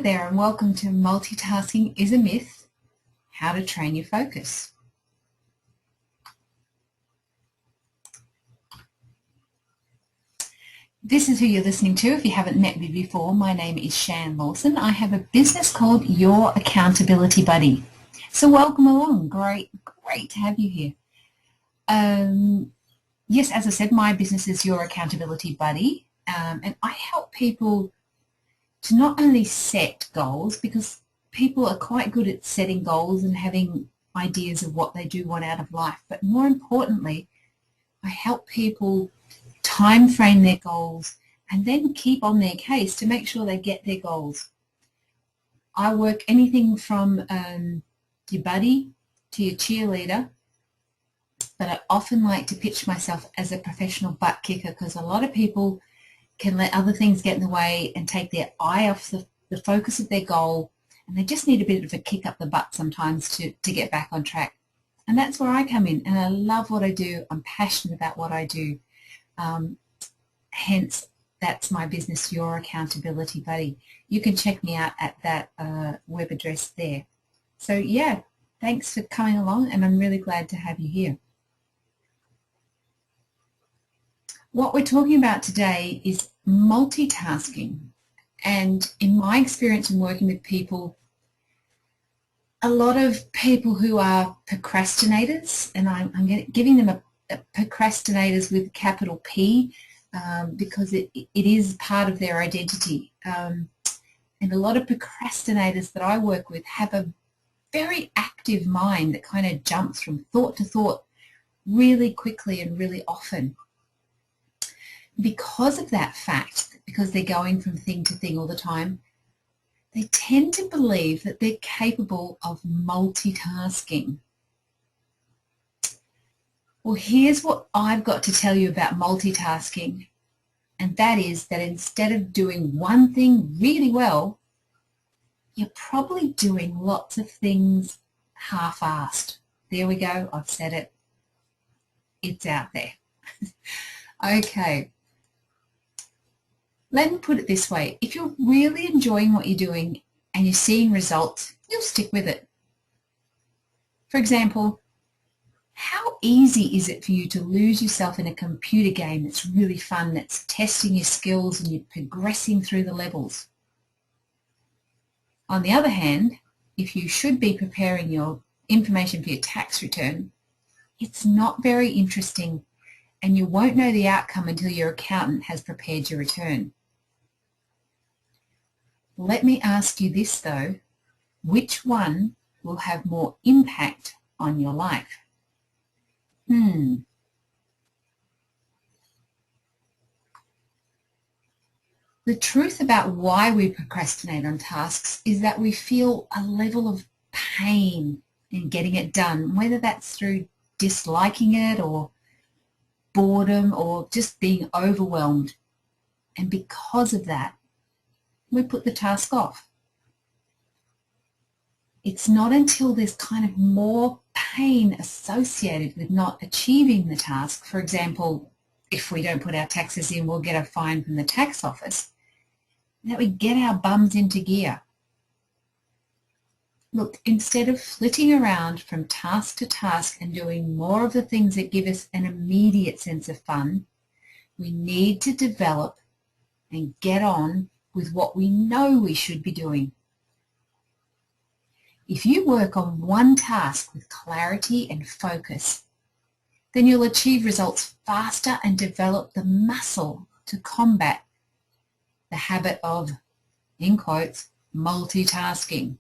there and welcome to Multitasking is a Myth, How to Train Your Focus. This is who you're listening to. If you haven't met me before, my name is Shan Lawson. I have a business called Your Accountability Buddy. So welcome along. Great to have you here. Yes, as I said, my business is Your Accountability Buddy, and I help people to not only set goals, because people are quite good at setting goals and having ideas of what they do want out of life, but more importantly, I help people time frame their goals and then keep on their case to make sure they get their goals. I work anything from your buddy to your cheerleader, but I often like to pitch myself as a professional butt kicker because a lot of people can let other things get in the way and take their eye off the focus of their goal, and they just need a bit of a kick up the butt sometimes to get back on track. And that's where I come in, and I love what I do. I'm passionate about what I do. Hence, that's my business, Your Accountability Buddy. You can check me out at that web address there. So yeah, thanks for coming along, and I'm really glad to have you here. What we're talking about today is multitasking, and in my experience in working with people, a lot of people who are procrastinators, and I'm giving them a procrastinators with a capital P because it is part of their identity, and a lot of procrastinators that I work with have a very active mind that kind of jumps from thought to thought really quickly and really often. Because of that fact, because they're going from thing to thing all the time, they tend to believe that they're capable of multitasking. Well, here's what I've got to tell you about multitasking, and that is that instead of doing one thing really well, you're probably doing lots of things half-assed. There we go, I've said it. It's out there. Okay. Let me put it this way. If you're really enjoying what you're doing and you're seeing results, you'll stick with it. For example, how easy is it for you to lose yourself in a computer game that's really fun, that's testing your skills and you're progressing through the levels? On the other hand, if you should be preparing your information for your tax return, it's not very interesting, and you won't know the outcome until your accountant has prepared your return. Let me ask you this though, which one will have more impact on your life? The truth about why we procrastinate on tasks is that we feel a level of pain in getting it done, whether that's through disliking it or boredom or just being overwhelmed. And because of that, we put the task off. It's not until there's kind of more pain associated with not achieving the task. For example, if we don't put our taxes in, we'll get a fine from the tax office, that we get our bums into gear. Look, instead of flitting around from task to task and doing more of the things that give us an immediate sense of fun, we need to develop and get on with what we know we should be doing. If you work on one task with clarity and focus, then you'll achieve results faster and develop the muscle to combat the habit of, in quotes, multitasking.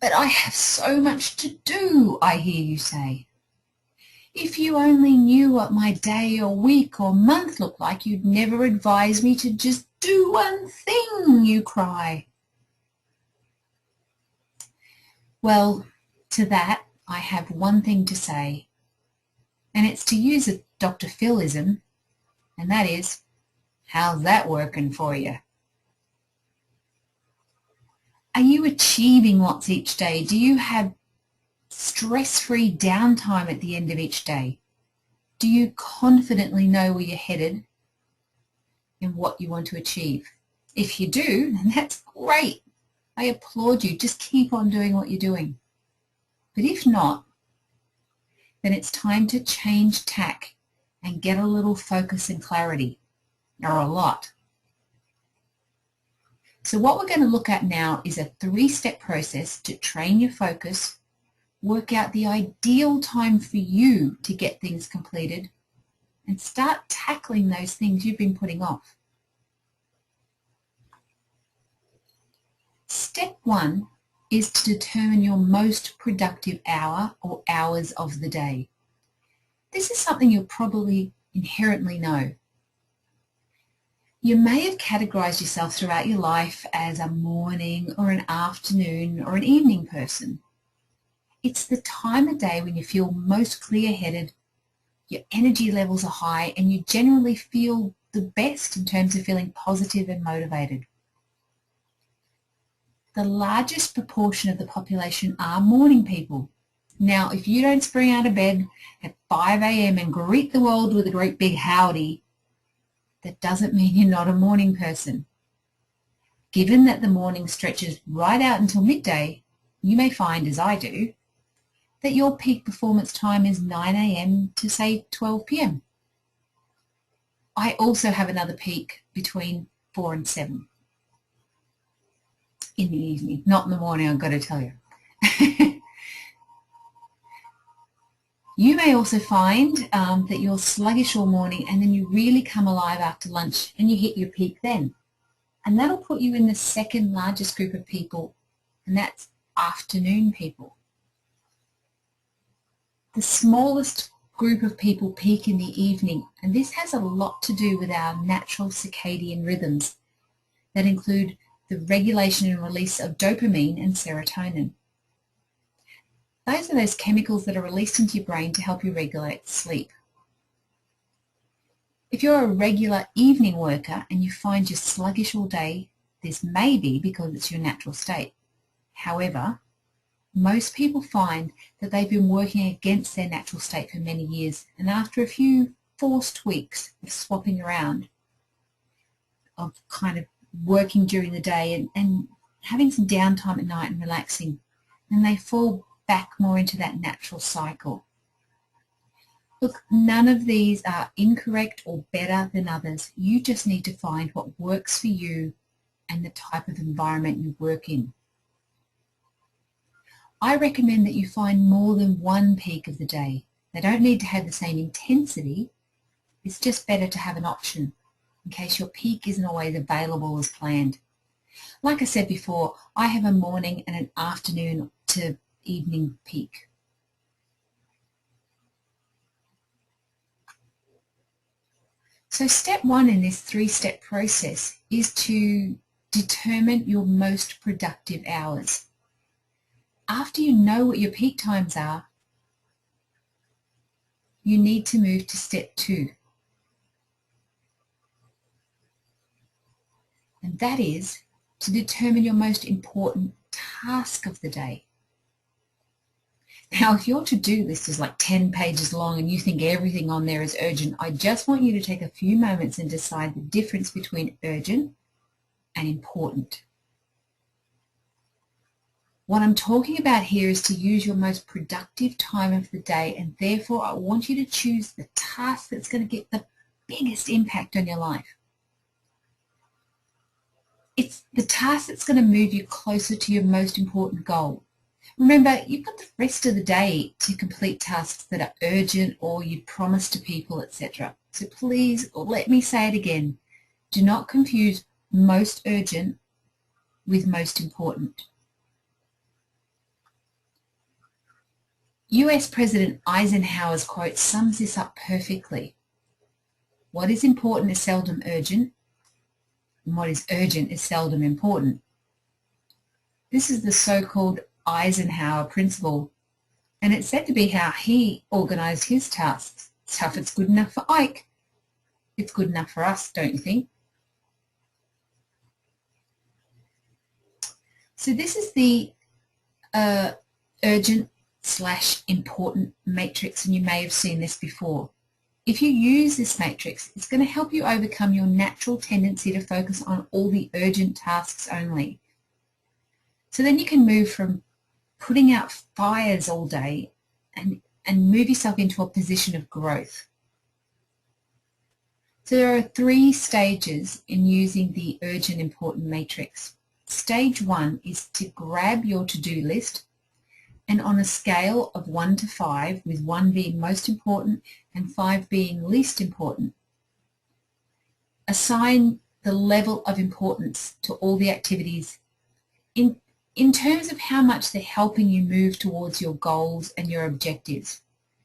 But I have so much to do, I hear you say. If you only knew what my day or week or month looked like, you'd never advise me to just do one thing, you cry. Well, to that, I have one thing to say, and it's to use a Dr. Philism, and that is, how's that working for you? Are you achieving lots each day? Do you have stress-free downtime at the end of each day? Do you confidently know where you're headed and what you want to achieve? If you do, then that's great. I applaud you. Just keep on doing what you're doing. But if not, then it's time to change tack and get a little focus and clarity, or a lot. So what we're going to look at now is a 3-step process to train your focus, work out the ideal time for you to get things completed, and start tackling those things you've been putting off. Step 1 is to determine your most productive hour or hours of the day. This is something you'll probably inherently know. You may have categorized yourself throughout your life as a morning or an afternoon or an evening person. It's the time of day when you feel most clear-headed, your energy levels are high, and you generally feel the best in terms of feeling positive and motivated. The largest proportion of the population are morning people. Now, if you don't spring out of bed at 5 a.m. and greet the world with a great big howdy, that doesn't mean you're not a morning person. Given that the morning stretches right out until midday, you may find, as I do, that your peak performance time is 9 a.m. to, say, 12 p.m. I also have another peak between 4 and 7 in the evening, not in the morning, I've got to tell you. You may also find that you're sluggish all morning and then you really come alive after lunch and you hit your peak then. And that'll put you in the second largest group of people, and that's afternoon people. The smallest group of people peak in the evening, and this has a lot to do with our natural circadian rhythms that include the regulation and release of dopamine and serotonin. Those are those chemicals that are released into your brain to help you regulate sleep. If you're a regular evening worker and you find you're sluggish all day, this may be because it's your natural state. However, most people find that they've been working against their natural state for many years, and after a few forced weeks of swapping around, of kind of working during the day and having some downtime at night and relaxing, then they fall back more into that natural cycle. Look, none of these are incorrect or better than others. You just need to find what works for you and the type of environment you work in. I recommend that you find more than one peak of the day. They don't need to have the same intensity. It's just better to have an option in case your peak isn't always available as planned. Like I said before, I have a morning and an afternoon to evening peak. So step 1 in this 3-step process is to determine your most productive hours. After you know what your peak times are, you need to move to step 2. And that is to determine your most important task of the day. Now, if your to-do list is like 10 pages long and you think everything on there is urgent, I just want you to take a few moments and decide the difference between urgent and important. What I'm talking about here is to use your most productive time of the day, and therefore I want you to choose the task that's going to get the biggest impact on your life. It's the task that's going to move you closer to your most important goal. Remember, you've got the rest of the day to complete tasks that are urgent or you promise to people, etc. So please, let me say it again. Do not confuse most urgent with most important. US President Eisenhower's quote sums this up perfectly. What is important is seldom urgent, and what is urgent is seldom important. This is the so-called Eisenhower Principle, and it's said to be how he organized his tasks. So if it's good enough for Ike, it's good enough for us, don't you think? So this is the urgent/important matrix, and you may have seen this before. if you use this matrix, it's going to help you overcome your natural tendency to focus on all the urgent tasks only. So then you can move from putting out fires all day and move yourself into a position of growth. So there are 3 stages in using the urgent important matrix. Stage 1 is to grab your to-do list, and on a scale of 1 to 5, with 1 being most important and 5 being least important, assign the level of importance to all the activities in terms of how much they're helping you move towards your goals and your objectives.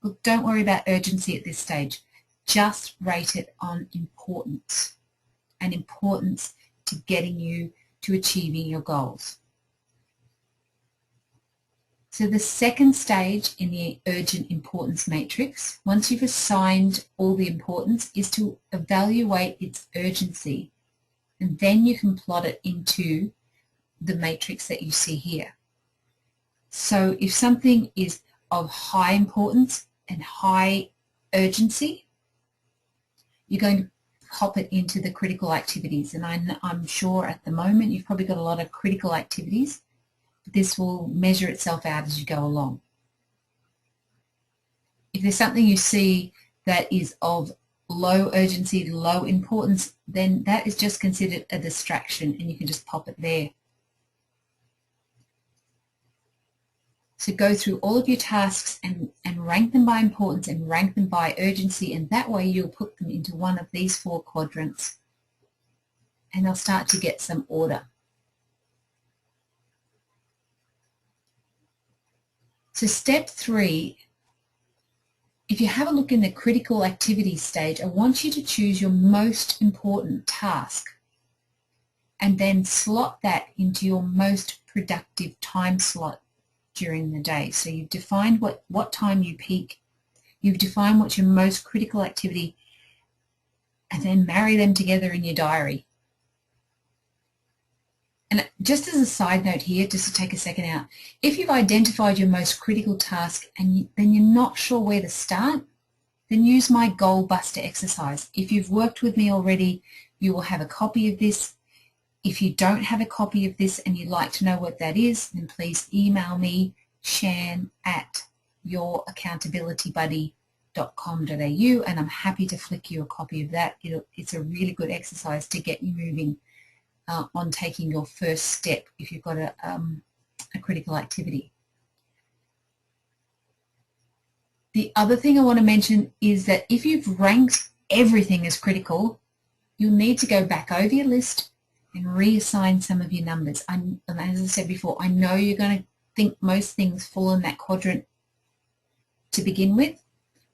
Look, don't worry about urgency at this stage. Just rate it on importance, and importance to getting you to achieving your goals. So the second stage in the urgent importance matrix, once you've assigned all the importance, is to evaluate its urgency, and then you can plot it into the matrix that you see here. So if something is of high importance and high urgency, you're going to pop it into the critical activities. And I'm sure at the moment you've probably got a lot of critical activities. This will measure itself out as you go along. If there's something you see that is of low urgency, low importance, then that is just considered a distraction, and you can just pop it there. So go through all of your tasks and rank them by importance and rank them by urgency, and that way you'll put them into one of these 4 quadrants, and they'll start to get some order. So step 3, if you have a look in the critical activity stage, I want you to choose your most important task and then slot that into your most productive time slot during the day. So you've defined what time you peak, you've defined what's your most critical activity, and then marry them together in your diary. And just as a side note here, just to take a second out, if you've identified your most critical task and then you're not sure where to start, then use my goal buster exercise. If you've worked with me already, you will have a copy of this. If you don't have a copy of this and you'd like to know what that is, then please email me, shan@youraccountabilitybuddy.com.au, and I'm happy to flick you a copy of that. It's a really good exercise to get you moving on taking your first step if you've got a critical activity. The other thing I want to mention is that if you've ranked everything as critical, you'll need to go back over your list and reassign some of your numbers. And as I said before, I know you're going to think most things fall in that quadrant to begin with,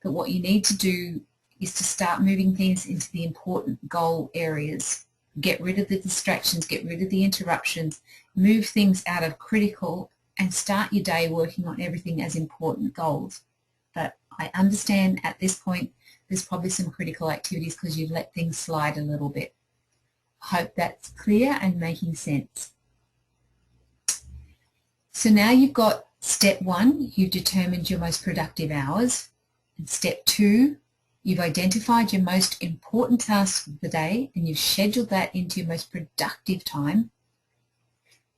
but what you need to do is to start moving things into the important goal areas. Get rid of the distractions, get rid of the interruptions, move things out of critical, and start your day working on everything as important goals. But I understand at this point there's probably some critical activities because you've let things slide a little bit. Hope that's clear and making sense. So now you've got step 1, you've determined your most productive hours, and step 2, you've identified your most important tasks of the day and you've scheduled that into your most productive time.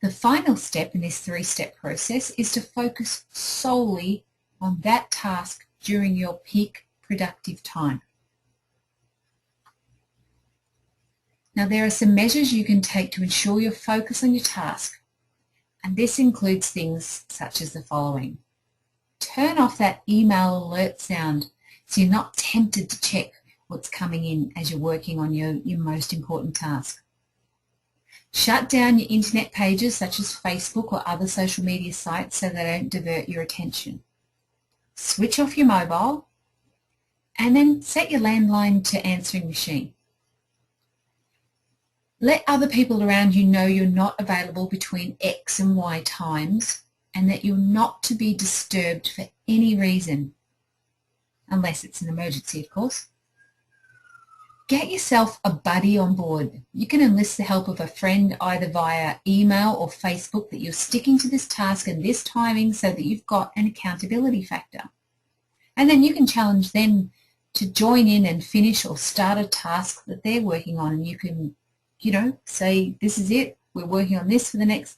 The final step in this 3-step process is to focus solely on that task during your peak productive time. Now there are some measures you can take to ensure your focus on your task, and this includes things such as the following. Turn off that email alert sound so you're not tempted to check what's coming in as you're working on your most important task. Shut down your internet pages such as Facebook or other social media sites so they don't divert your attention. Switch off your mobile and then set your landline to answering machine. Let other people around you know you're not available between X and Y times and that you're not to be disturbed for any reason, unless it's an emergency, of course. Get yourself a buddy on board. You can enlist the help of a friend either via email or Facebook that you're sticking to this task and this timing so that you've got an accountability factor. And then you can challenge them to join in and finish or start a task that they're working on. And you can, say, this is it. We're working on this for the next,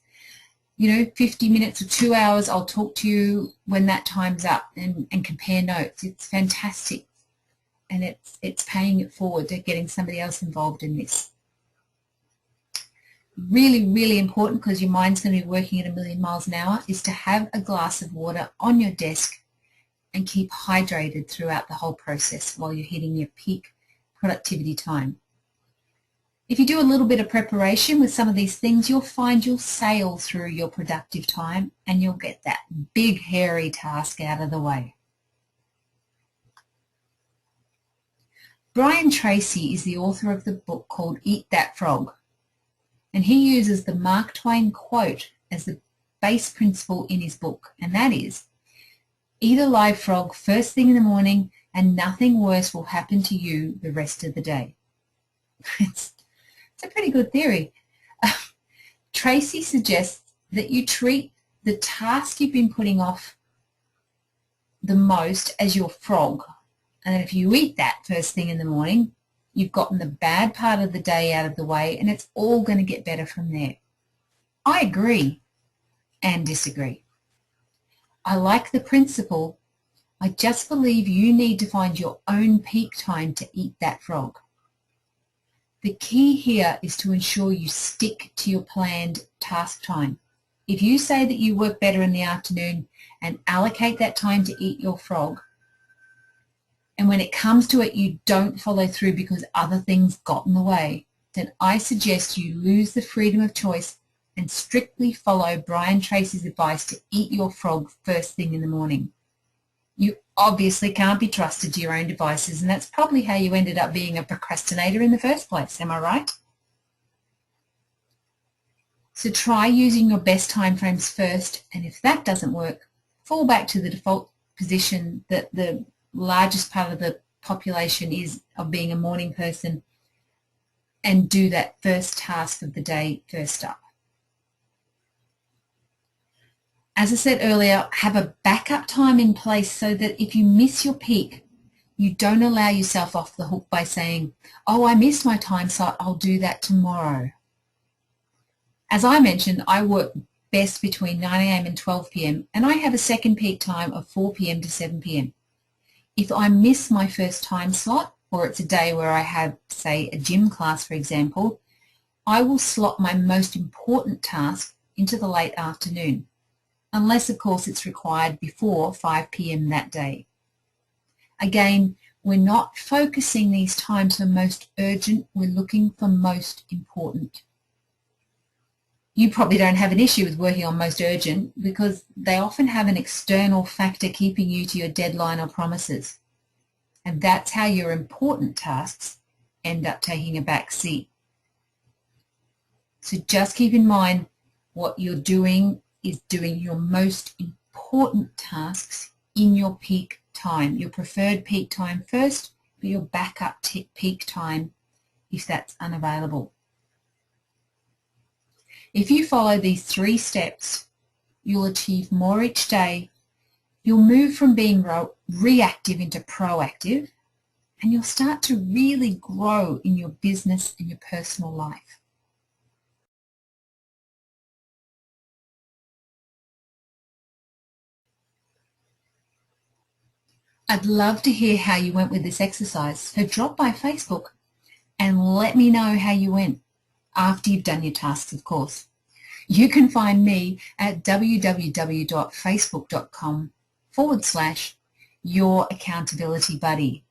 50 minutes or 2 hours. I'll talk to you when that time's up, and compare notes. It's fantastic. And it's paying it forward to getting somebody else involved in this. Really, really important, because your mind's going to be working at 1,000,000 miles an hour, is to have a glass of water on your desk and keep hydrated throughout the whole process while you're hitting your peak productivity time. If you do a little bit of preparation with some of these things, you'll find you'll sail through your productive time and you'll get that big, hairy task out of the way. Brian Tracy is the author of the book called Eat That Frog, and he uses the Mark Twain quote as the base principle in his book, and that is, eat a live frog first thing in the morning and nothing worse will happen to you the rest of the day. It's a pretty good theory. Tracy suggests that you treat the task you've been putting off the most as your frog, and if you eat that first thing in the morning, you've gotten the bad part of the day out of the way, and it's all going to get better from there. I agree and disagree. I like the principle. I just believe you need to find your own peak time to eat that frog. The key here is to ensure you stick to your planned task time. If you say that you work better in the afternoon and allocate that time to eat your frog, and when it comes to it you don't follow through because other things got in the way, then I suggest you lose the freedom of choice and strictly follow Brian Tracy's advice to eat your frog first thing in the morning. You obviously can't be trusted to your own devices, and that's probably how you ended up being a procrastinator in the first place, am I right? So try using your best time frames first, and if that doesn't work, fall back to the default position that the largest part of the population is of being a morning person, and do that first task of the day first up. As I said earlier, have a backup time in place so that if you miss your peak, you don't allow yourself off the hook by saying, oh, I missed my time, so I'll do that tomorrow. As I mentioned, I work best between 9 a.m. and 12 p.m. and I have a second peak time of 4 p.m. to 7 p.m. If I miss my first time slot, or it's a day where I have, say, a gym class, for example, I will slot my most important task into the late afternoon, unless, of course, it's required before 5 p.m. that day. Again, we're not focusing these times for most urgent, we're looking for most important. You probably don't have an issue with working on most urgent because they often have an external factor keeping you to your deadline or promises. And that's how your important tasks end up taking a back seat. So just keep in mind what you're doing is doing your most important tasks in your peak time. Your preferred peak time first, but your backup peak time if that's unavailable. If you follow these 3 steps, you'll achieve more each day. You'll move from being reactive into proactive, and you'll start to really grow in your business and your personal life. I'd love to hear how you went with this exercise, so drop by Facebook and let me know how you went after you've done your tasks, of course. You can find me at www.facebook.com/Your Accountability Buddy.